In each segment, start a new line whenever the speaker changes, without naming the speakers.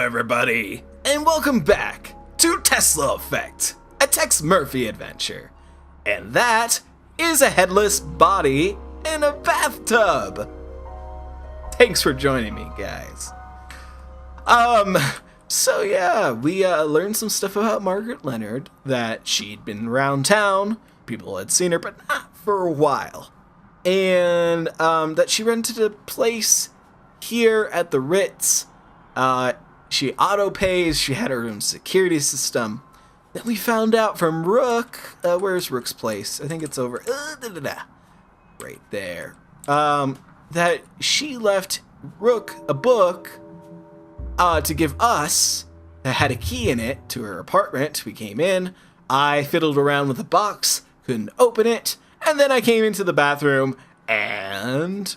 everybody, and welcome back to Tesla Effect, a Tex Murphy adventure. And that is a headless body in a bathtub. Thanks for joining me, guys. So yeah, we learned some stuff about Margaret Leonard, that she'd been around town, people had seen her, but not for a while. And that she rented a place here at the Ritz. She auto-pays, she had her own security system. Then we found out from Rook, where's Rook's place? I think it's over, right there. That she left Rook a book to give us, that had a key in it, to her apartment. We came in, I fiddled around with the box, couldn't open it, and then I came into the bathroom and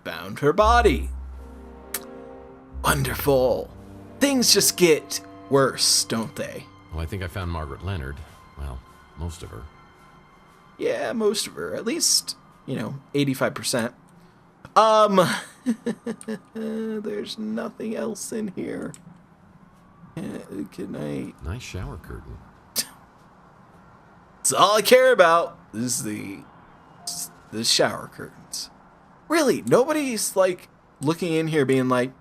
found her body. Wonderful. Things just get worse, don't they?
Well, I think I found Margaret Leonard. Well, most of her.
Yeah, most of her. At least, 85%. There's nothing else in here. Can I...
Nice shower curtain.
That's all I care about is the shower curtains. Really, nobody's, looking in here being like,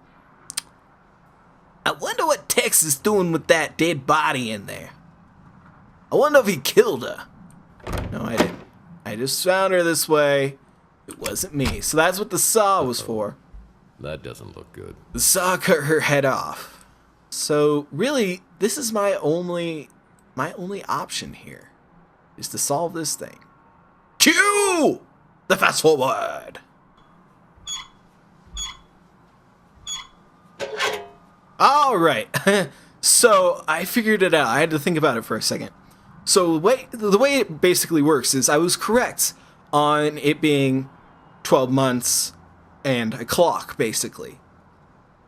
I wonder what Tex is doing with that dead body in there. I wonder if he killed her. No, I didn't. I just found her this way. It wasn't me. So that's what the saw was for.
That doesn't look good.
The saw cut her head off. So really, this is my only option here, is to solve this thing. Cue the fast forward. All right. So I figured it out. I had to think about it for a second. So the way it basically works is I was correct on it being 12 months and a clock, basically.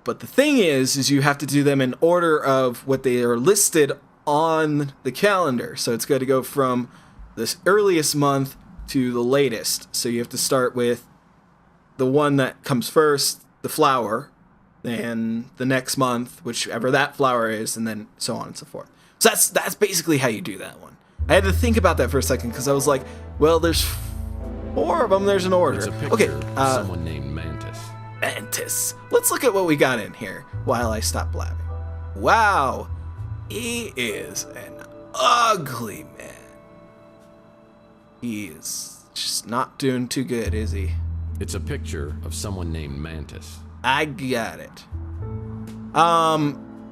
But the thing is you have to do them in order of what they are listed on the calendar. So it's going to go from the earliest month to the latest. So you have to start with the one that comes first, the flower, then the next month, whichever that flower is, and then so on and so forth. So that's basically how you do that one. I had to think about that for a second because I was like, well, there's 4 of them. There's an order.
It's a picture
Okay,
of someone named Mantis.
Mantis. Let's look at what we got in here while I stop blabbing. Wow, he is an ugly man. He is just not doing too good, is he?
It's a picture of someone named Mantis.
I got it.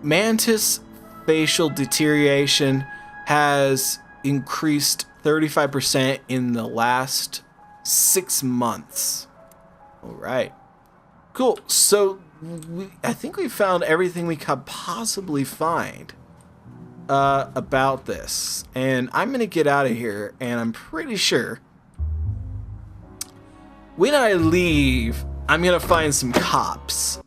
Mantis facial deterioration has increased 35% in the last 6 months. All right. Cool. So I think we found everything we could possibly find about this. And I'm going to get out of here, and I'm pretty sure when I leave, I'm going to find some cops.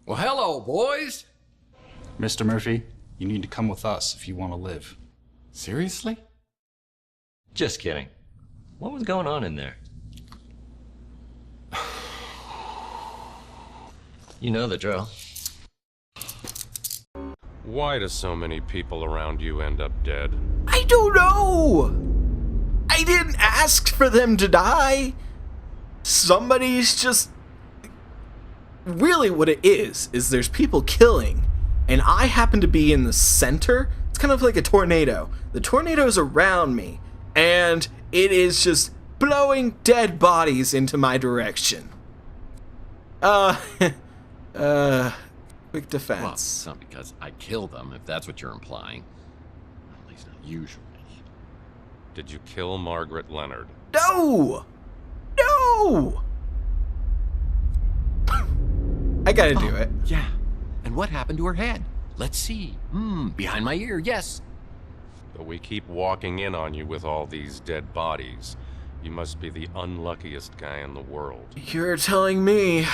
Well, hello, boys.
Mr. Murphy, you need to come with us if you want to live.
Seriously?
Just kidding. What was going on in there? You know the drill.
Why do so many people around you end up dead?
I don't know. I didn't ask for them to die. Somebody's just... Really what it is there's people killing, and I happen to be in the center. It's kind of like a tornado. The tornado's around me, and it is just blowing dead bodies into my direction. Quick defense.
Well, it's not because I killed them, if that's what you're implying. At least not usually.
Did you kill Margaret Leonard?
No! No! I gotta do it.
Yeah. And what happened to her head? Let's see. Behind my ear, yes.
But we keep walking in on you with all these dead bodies. You must be the unluckiest guy in the world.
You're telling me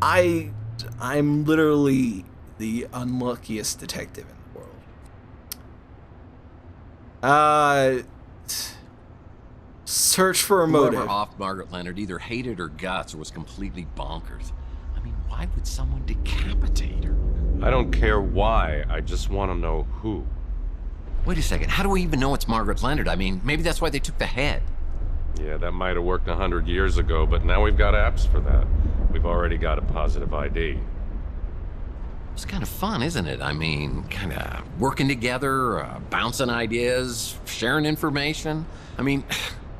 I'm literally the unluckiest detective in the world. Uh, search for a motive.
Whoever off Margaret Leonard either hated her guts or was completely bonkers. I mean, why would someone decapitate her?
I don't care why, I just want to know who.
Wait a second, how do we even know it's Margaret Leonard? I mean, maybe that's why they took the head.
Yeah, that might have worked 100 years ago, but now we've got apps for that. We've already got a positive ID.
It's kind of fun, isn't it? I mean, kind of working together, bouncing ideas, sharing information. I mean,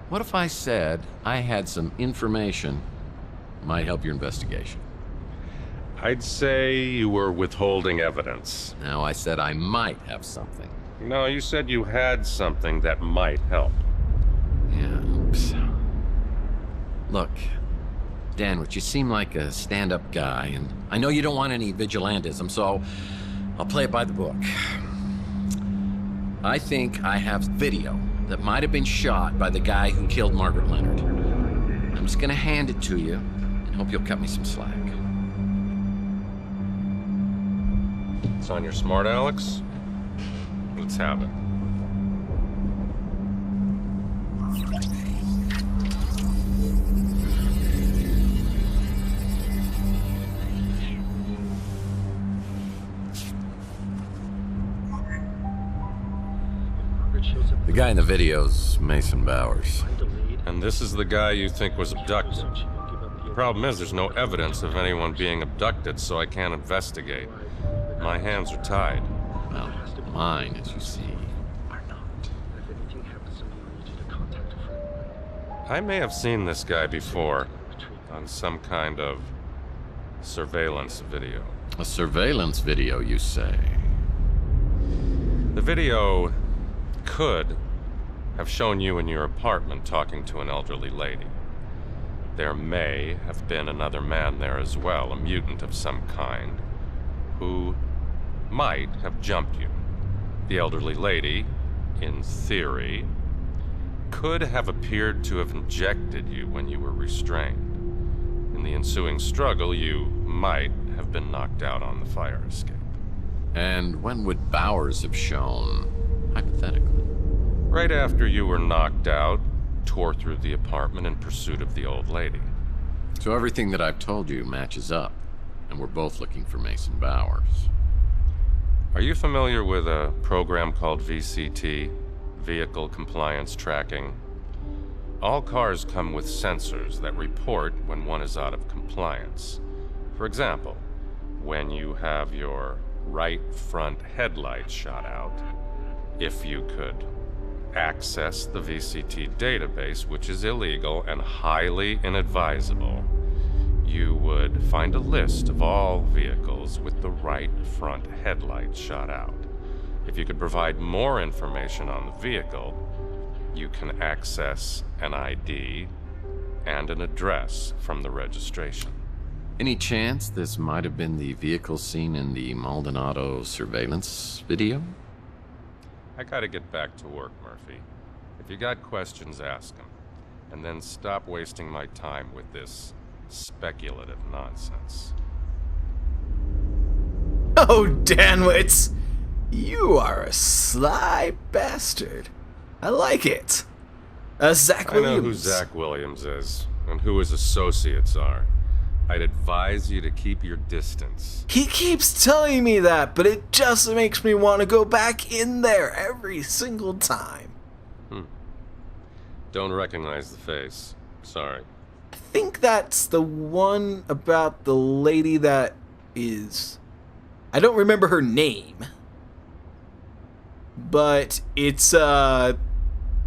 what if I said I had some information that might help your investigation?
I'd say you were withholding evidence.
Now, I said I might have something.
No, you said you had something that might help.
Yeah, oops. Look, Danwich, you seem like a stand-up guy, and I know you don't want any vigilantism, so I'll play it by the book. I think I have video that might have been shot by the guy who killed Margaret Leonard. I'm just gonna hand it to you and hope you'll cut me some slack.
It's on your smart, Alex? Let's have it.
The guy in the video's Mason Bowers.
And this is the guy you think was abducted. The problem is there's no evidence of anyone being abducted, so I can't investigate. My hands are tied.
Well, mine, as you see, are not.
I may have seen this guy before on some kind of surveillance video.
A surveillance video, you say?
The video could have shown you in your apartment talking to an elderly lady. There may have been another man there as well, a mutant of some kind, who might have jumped you. The elderly lady, in theory, could have appeared to have injected you when you were restrained. In the ensuing struggle, you might have been knocked out on the fire escape.
And when would Bowers have shown, hypothetically?
Right after you were knocked out, tore through the apartment in pursuit of the old lady.
So everything that I've told you matches up, and we're both looking for Mason Bowers.
Are you familiar with a program called VCT, Vehicle Compliance Tracking? All cars come with sensors that report when one is out of compliance. For example, when you have your right front headlight shot out, if you could access the VCT database, which is illegal and highly inadvisable, you would find a list of all vehicles with the right front headlight shot out. If you could provide more information on the vehicle, you can access an ID and an address from the registration.
Any chance this might have been the vehicle seen in the Maldonado surveillance video?
I gotta get back to work, Murphy. If you got questions, ask them. And then stop wasting my time with this speculative nonsense.
Oh, Danwitz! You are a sly bastard. I like it. Zach Williams.
I know who Zach Williams is, and who his associates are. I'd advise you to keep your distance.
He keeps telling me that, but it just makes me want to go back in there every single time.
Don't recognize the face. Sorry.
I think that's the one about the lady that is... I don't remember her name. But it's,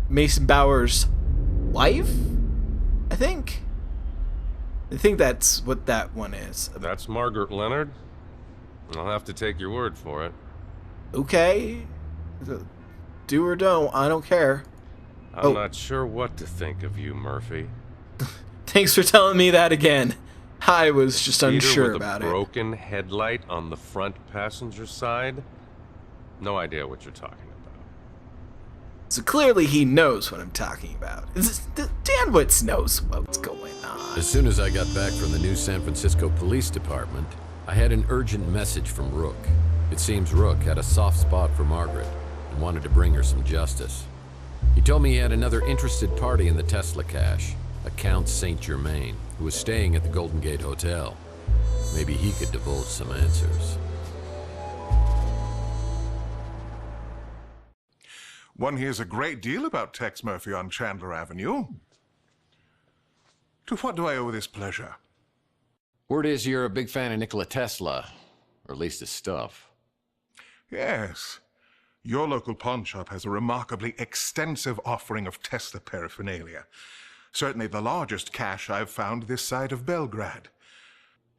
Mason Bowers' wife? I think that's what that one is.
That's Margaret Leonard? I'll have to take your word for it.
Okay. Do or don't, I don't care.
I'm not sure what to think of you, Murphy.
Thanks for telling me that again. I was just unsure about
with a
it.
broken headlight on the front passenger side? No idea what you're talking about.
So clearly he knows what I'm talking about. Danwitz knows what's going on.
As soon as I got back from the new San Francisco Police Department, I had an urgent message from Rook. It seems Rook had a soft spot for Margaret, and wanted to bring her some justice. He told me he had another interested party in the Tesla cache, a Count Saint Germain, who was staying at the Golden Gate Hotel. Maybe he could divulge some answers.
One hears a great deal about Tex Murphy on Chandler Avenue. To what do I owe this pleasure?
Word is you're a big fan of Nikola Tesla, or at least his stuff.
Yes. Your local pawn shop has a remarkably extensive offering of Tesla paraphernalia. Certainly the largest cache I've found this side of Belgrade.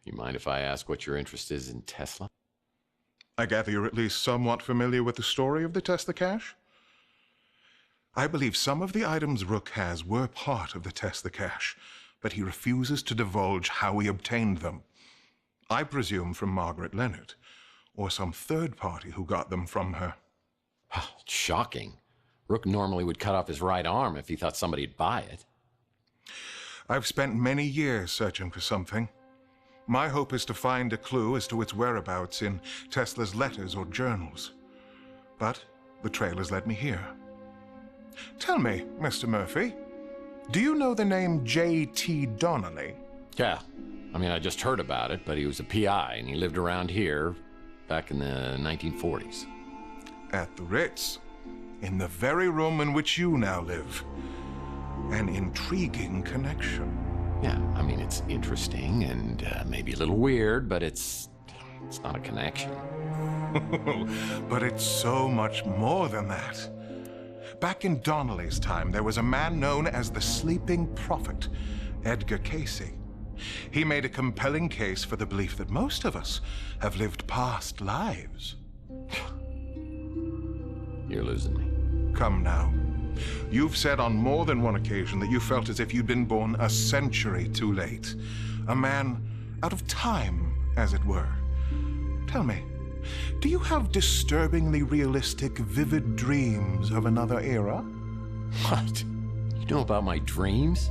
You mind if I ask what your interest is in Tesla?
I gather you're at least somewhat familiar with the story of the Tesla cache? I believe some of the items Rook has were part of the Tesla cache, but he refuses to divulge how he obtained them. I presume from Margaret Leonard, or some third party who got them from her.
Shocking. Rook normally would cut off his right arm if he thought somebody'd buy it.
I've spent many years searching for something. My hope is to find a clue as to its whereabouts in Tesla's letters or journals. But the trail has led me here. Tell me, Mr. Murphy, do you know the name J.T. Donnelly?
Yeah. I mean, I just heard about it, but he was a PI, and he lived around here back in the 1940s.
At the Ritz, in the very room in which you now live. An intriguing connection.
Yeah, I mean, it's interesting and maybe a little weird, but it's not a connection.
But it's so much more than that. Back in Donnelly's time, there was a man known as the Sleeping Prophet, Edgar Casey. He made a compelling case for the belief that most of us have lived past lives.
You're losing me.
Come now. You've said on more than one occasion that you felt as if you'd been born a century too late. A man out of time, as it were. Tell me, do you have disturbingly realistic, vivid dreams of another era?
What? You know about my dreams?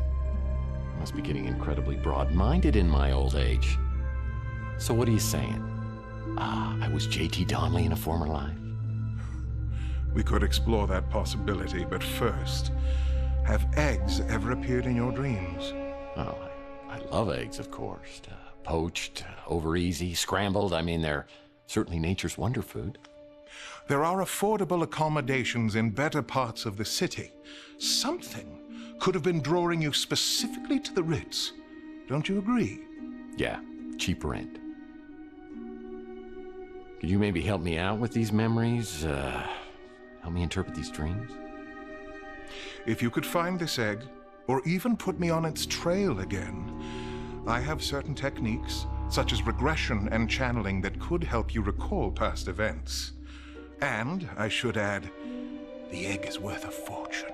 I must be getting incredibly broad-minded in my old age. So what are you saying? I was J.T. Donnelly in a former life?
We could explore that possibility, but first, have eggs ever appeared in your dreams?
Oh, I love eggs, of course. Poached, over easy, scrambled. I mean, they're certainly nature's wonder food.
There are affordable accommodations in better parts of the city. Something could have been drawing you specifically to the Ritz. Don't you agree?
Yeah, cheap rent. Could you maybe help me out with these memories? Help me interpret these dreams?
If you could find this egg, or even put me on its trail again, I have certain techniques, such as regression and channeling, that could help you recall past events. And, I should add, the egg is worth a fortune,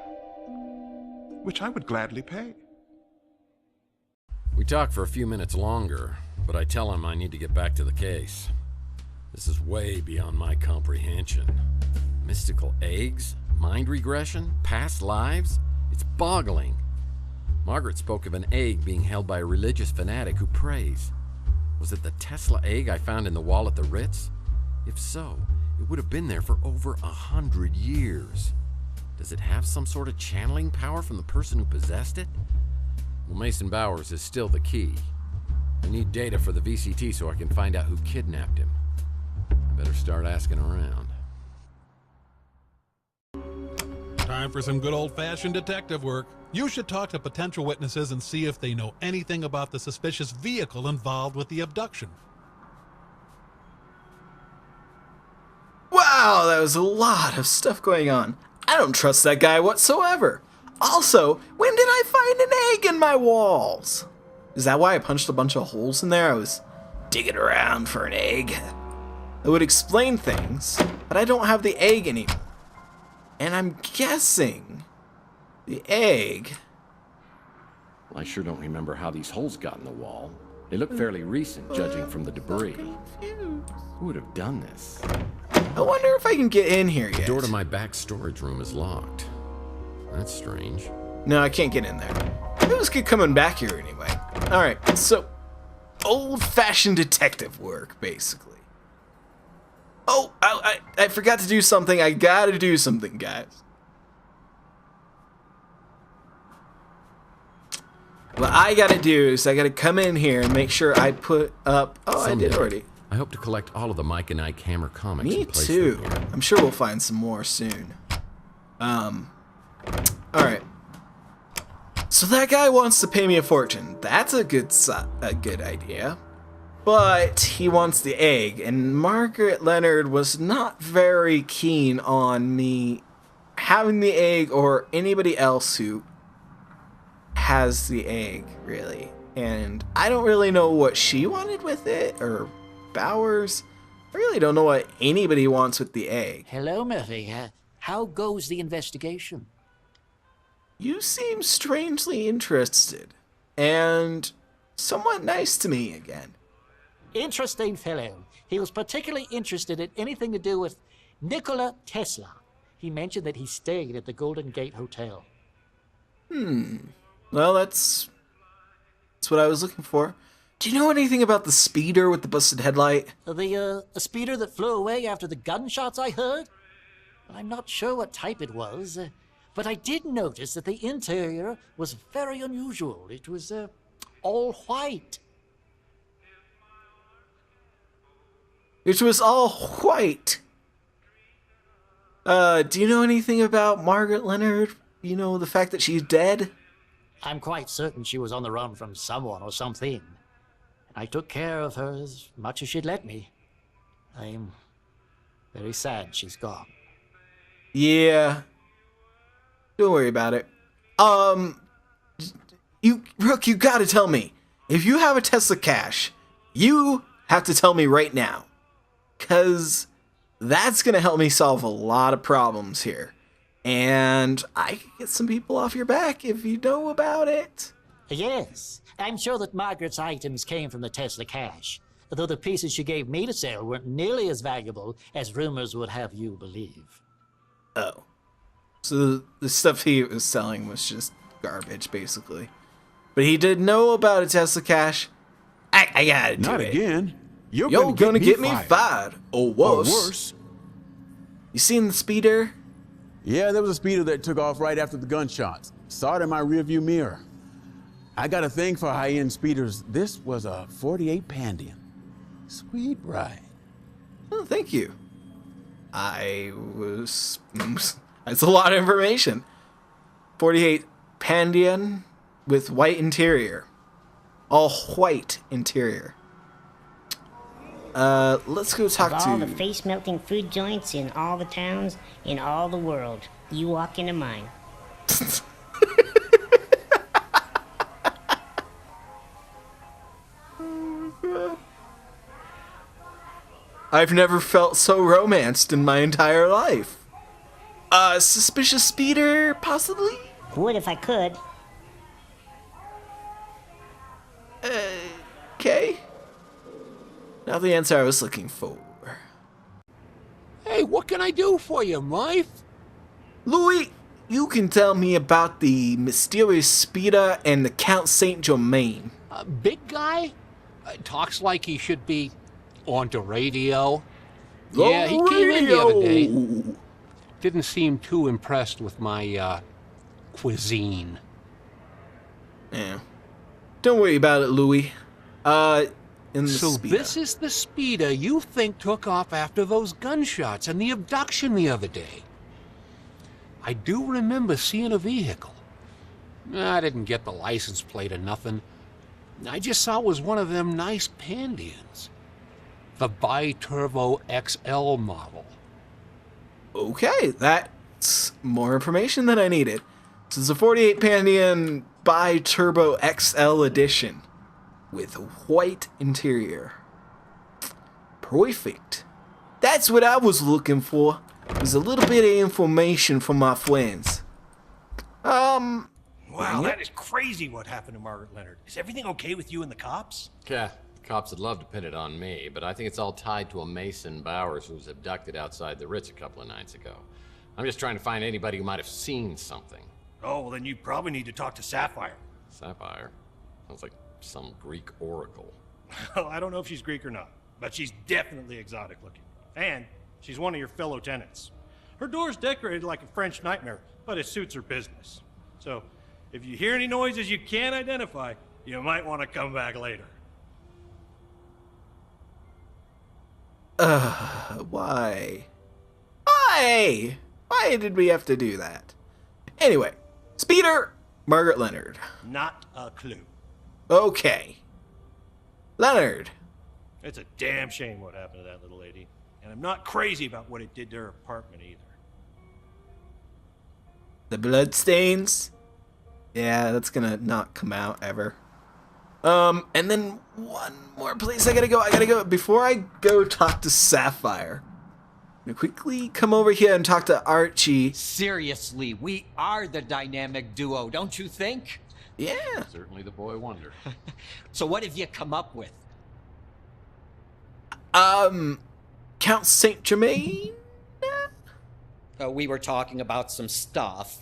which I would gladly pay.
We talk for a few minutes longer, but I tell him I need to get back to the case. This is way beyond my comprehension. Mystical eggs? Mind regression? Past lives? It's boggling. Margaret spoke of an egg being held by a religious fanatic who prays. Was it the Tesla egg I found in the wall at the Ritz? If so, it would have been there for over 100 years. Does it have some sort of channeling power from the person who possessed it? Well, Mason Bowers is still the key. I need data for the VCT so I can find out who kidnapped him. I better start asking around.
Time for some good old-fashioned detective work. You should talk to potential witnesses and see if they know anything about the suspicious vehicle involved with the abduction.
Wow, that was a lot of stuff going on. I don't trust that guy whatsoever. Also, when did I find an egg in my walls? Is that why I punched a bunch of holes in there? I was digging around for an egg. It would explain things, but I don't have the egg anymore. And I'm guessing the egg...
Well, I sure don't remember how these holes got in the wall. They look fairly recent, judging from the debris. Who would have done this?
I wonder if I can get in here
The
yet.
door to my back storage room is locked. That's strange.
No, I can't get in there. I was good coming back here anyway. Alright, so old-fashioned detective work, basically. Oh, I forgot to do something. I gotta do something, guys. What I gotta do is I gotta come in here and make sure I put up... Oh, I did already.
I hope to collect all of the Mike and Ike Hammer comics.
Me
and place
too.
them here.
I'm sure we'll find some more soon. Alright. So that guy wants to pay me a fortune. That's a good idea. But he wants the egg, and Margaret Leonard was not very keen on me having the egg or anybody else who has the egg, really. And I don't really know what she wanted with it, or Bowers. I really don't know what anybody wants with the egg.
Hello, Murphy. How goes the investigation?
You seem strangely interested, and somewhat nice to me again.
Interesting fellow. He was particularly interested in anything to do with Nikola Tesla. He mentioned that he stayed at the Golden Gate Hotel.
Well, that's what I was looking for. Do you know anything about the speeder with the busted headlight?
The speeder that flew away after the gunshots I heard? I'm not sure what type it was, but I did notice that the interior was very unusual. It was all white.
It was all white. Do you know anything about Margaret Leonard? You know, the fact that she's dead?
I'm quite certain she was on the run from someone or something. And I took care of her as much as she'd let me. I'm very sad she's gone.
Yeah. Don't worry about it. Rook, you gotta tell me. If you have a Tesla cache, you have to tell me right now. 'Cause that's gonna help me solve a lot of problems here. And I can get some people off your back if you know about it.
Yes, I'm sure that Margaret's items came from the Tesla cache, though the pieces she gave me to sell weren't nearly as valuable as rumors would have you believe.
Oh. So the stuff he was selling was just garbage, basically. But he did know about a Tesla cache. I gotta do
Not
it.
again. You're
Gonna get me fired. Or worse.
Or worse.
You seen the speeder?
Yeah, there was a speeder that took off right after the gunshots. Saw it in my rearview mirror. I got a thing for high-end speeders. This was a 48 Pandian. Sweet ride.
Oh, thank you. That's a lot of information. 48 Pandian with white interior. All white interior. Let's go talk
Of
to...
all the face-melting food joints in all the towns in all the world, you walk into mine.
I've never felt so romanced in my entire life. Suspicious speeder, possibly?
Would if I could.
Okay. Not the answer I was looking for.
Hey, what can I do for you, Murph?
Louis, you can tell me about the mysterious speeder and the Count Saint Germain.
Big guy? Talks like he should be on the radio.
The
Yeah, he came in the other day.
radio.
Didn't seem too impressed with my, cuisine.
Yeah. Don't worry about it, Louis. In the
So
speeder.
this is the speeder you think took off after those gunshots and the abduction the other day. I do remember seeing a vehicle. I didn't get the license plate or nothing. I just saw it was one of them nice Pandians. The Bi-Turbo XL model.
Okay, that's more information than I needed. This is a 48 Pandian Bi-Turbo XL edition with white interior. Perfect. That's what I was looking for. There's a little bit of information from my friends.
Wow, that is crazy what happened to Margaret Leonard. Is everything okay with you and the cops?
Yeah, the cops would love to pin it on me, but I think it's all tied to a Mason Bowers who was abducted outside the Ritz a couple of nights ago. I'm just trying to find anybody who might have seen something.
Oh, well then you probably need to talk to Sapphire.
Sapphire? Sounds like some Greek oracle.
Well, I don't know if she's Greek or not, but she's definitely exotic looking. And She's one of your fellow tenants. Her door's decorated like a French nightmare, but it suits her business. So, if you hear any noises you can't identify, you might want to come back later.
Why? Why? Why did we have to do that? Anyway, Speeder, Margaret Leonard.
Not a clue.
Okay. Leonard.
It's a damn shame what happened to that little lady. And I'm not crazy about what it did to her apartment either.
The bloodstains? Yeah, that's gonna not come out ever. And then one more place I gotta go. Before I go talk to Sapphire, I'm gonna quickly come over here and talk to Archie.
Seriously, we are the dynamic duo, don't you think?
Yeah.
Certainly the boy wonder.
So what have you come up with?
Count Saint Germain?
We were talking about some stuff.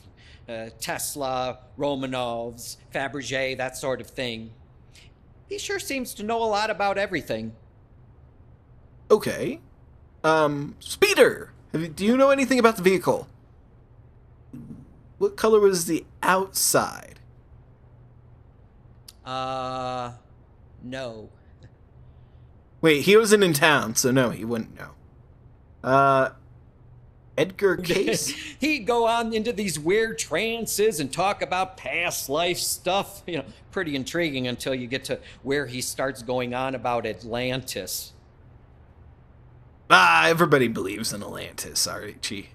Tesla, Romanovs, Fabergé, that sort of thing. He sure seems to know a lot about everything.
Okay. Speeder! Do you know anything about the vehicle? What color was the outside?
No.
Wait, he wasn't in town, so no, he wouldn't know. Edgar Case?
He'd go on into these weird trances and talk about past life stuff. You know, pretty intriguing until you get to where he starts going on about Atlantis.
Everybody believes in Atlantis, Archie.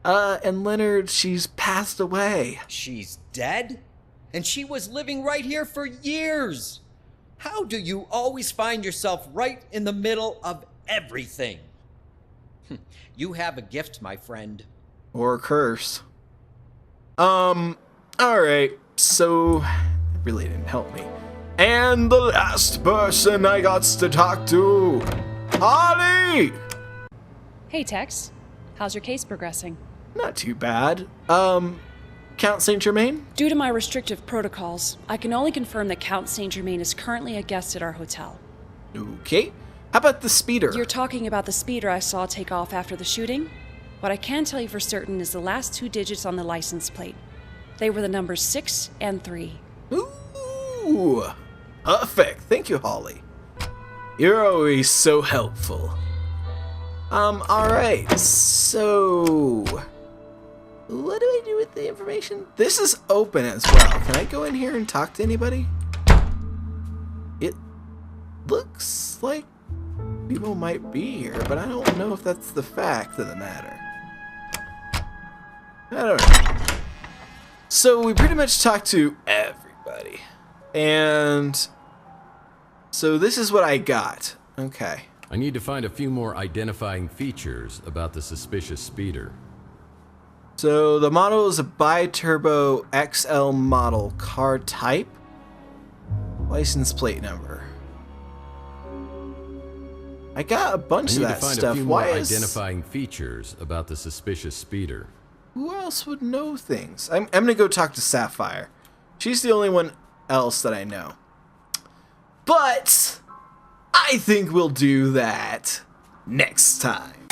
And Leonard, she's passed away.
She's dead? And she was living right here for years. How do you always find yourself right in the middle of everything? You have a gift, my friend.
Or a curse. Alright, so it really didn't help me. And the last person I got to talk to, Holly!
Hey, Tex. How's your case progressing?
Not too bad. Count Saint Germain?
Due to my restrictive protocols, I can only confirm that Count Saint Germain is currently a guest at our hotel.
Okay. How about the speeder?
You're talking about the speeder I saw take off after the shooting? What I can tell you for certain is the last 2 digits on the license plate. They were the numbers 6 and 3.
Ooh, perfect. Thank you, Holly. You're always so helpful. Alright, so what do I do with the information? This is open as well. Can I go in here and talk to anybody? It looks like people might be here, but I don't know if that's the fact of the matter. I don't know. So we pretty much talked to everybody. And so this is what I got. Okay.
I need to find a few more identifying features about the suspicious speeder.
So the model is a bi-turbo XL model car type. License plate number. I got a bunch of that stuff.
I need to find a few more identifying features about the suspicious speeder.
Who else would know things? I'm gonna go talk to Sapphire. She's the only one else that I know. But I think we'll do that next time.